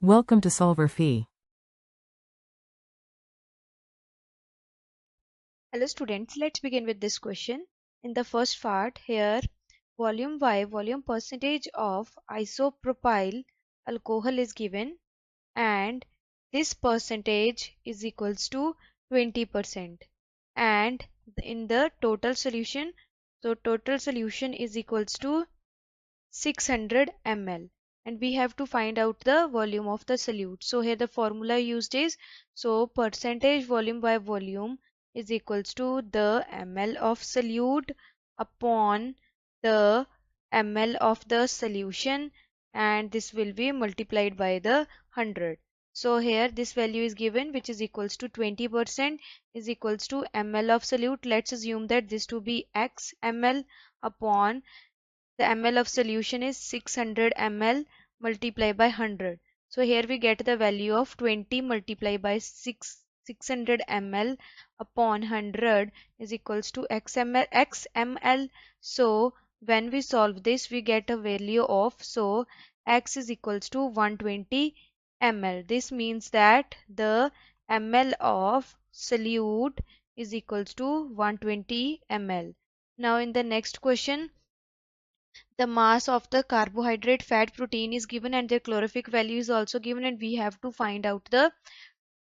Welcome to solverfy. Hello students, let's begin with this question. In the first part here, volume Y, volume percentage of isopropyl alcohol is given, and this percentage is equals to 20%. And in the total solution, so total solution is equals to 600 ml, and we have to find out the volume of the solute. So here the formula used is, so percentage volume by volume is equals to the ml of solute upon the ml of the solution, and this will be multiplied by the 100. So here this value is given, which is equals to 20% is equals to ml of solute. Let's assume that this to be x ml upon the ml of solution is 600 ml multiplied by 100. So here we get the value of 20 multiplied by 600 ml upon 100 is equals to xml. So when we solve this, we get a value of, so x is equals to 120 ml. This means that the ml of solute is equals to 120 ml. Now in the next question, the mass of the carbohydrate, fat, protein is given, and their calorific value is also given, and we have to find out the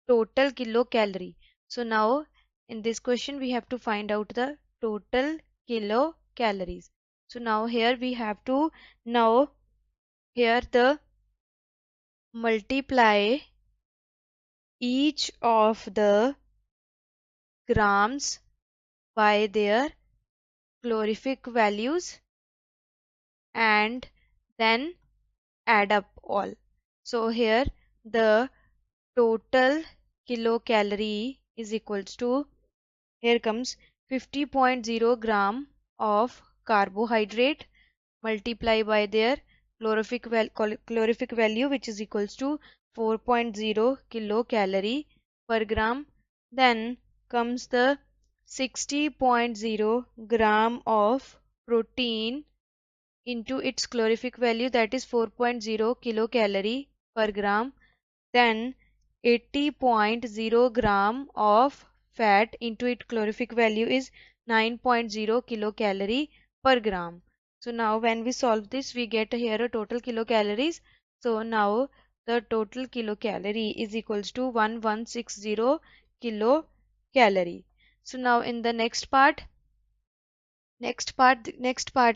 total kilocalorie. So now in this question we have to find out the total kilocalories. So now here we have to, now here the multiply each of the grams by their calorific values and then add up all. So here the total kilocalorie is equals to, here comes 50.0 gram of carbohydrate multiply by their calorific value, which is equals to 4.0 kilocalorie per gram. Then comes the 60.0 gram of protein into its calorific value, that is 4.0 kilocalorie per gram. Then 80.0 gram of fat into its calorific value is 9.0 kilocalorie per gram. So now when we solve this, we get here a total kilocalories. So now the total kilocalorie is equals to 1160 kilocalorie. So now in the next part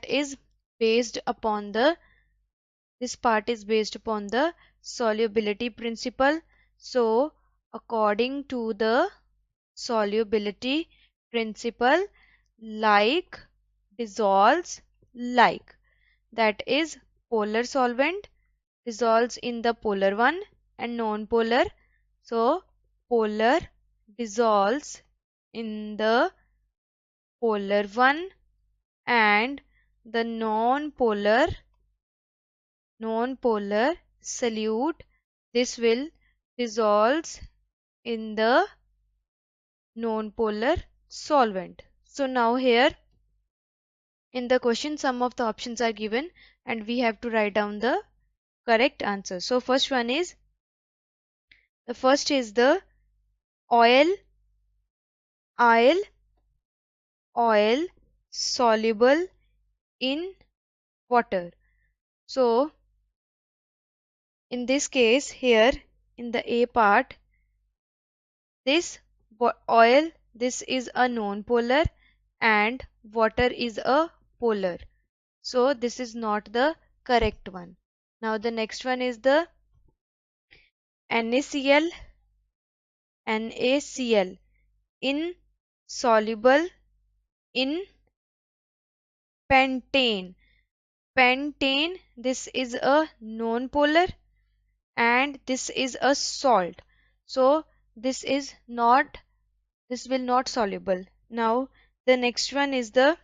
is based upon the, this part is based upon the solubility principle. So according to the solubility principle, like dissolves like, that is polar solvent dissolves in the polar one and non-polar. So polar dissolves in the polar one, and the non-polar solute, this will dissolves in the non-polar solvent. So now here in the question, some of the options are given and we have to write down the correct answer. So first one is, the first is the oil oil oil soluble in water. So in this case here in the A part, this oil, this is a non-polar and water is a polar. So this is not the correct one. Now the next one is the NaCl, NaCl insoluble in pentane. Pentane, this is a non-polar and this is a salt. So this is not, this will not soluble. Now the next one is the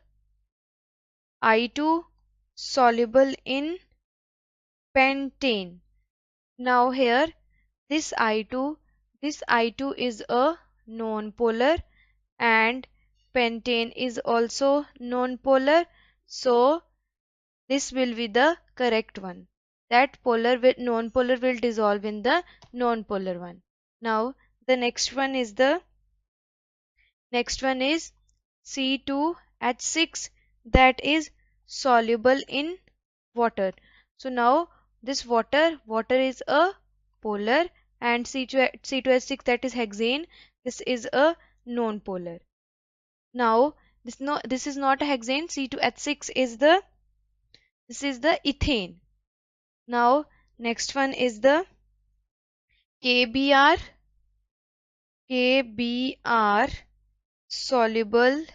I2 soluble in pentane. Now here this I2, this I2 is a non-polar and pentane is also non-polar. So this will be the correct one. that polar with non-polar will dissolve in the non-polar one. Now the next one is C2H6, that is soluble in water. So now this water is a polar, and C2H6, that is hexane, this is a non-polar. Now this is not a hexane. C2H6 is the this is the ethane. Now next one is the KBr. KBr soluble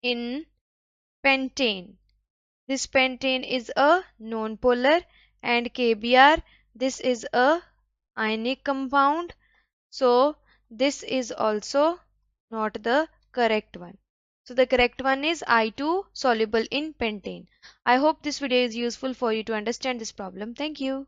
in pentane. This pentane is a non-polar, and KBr, this is a ionic compound. So this is also not the correct one. So the correct one is I2 soluble in pentane. I hope this video is useful for you to understand this problem. Thank you.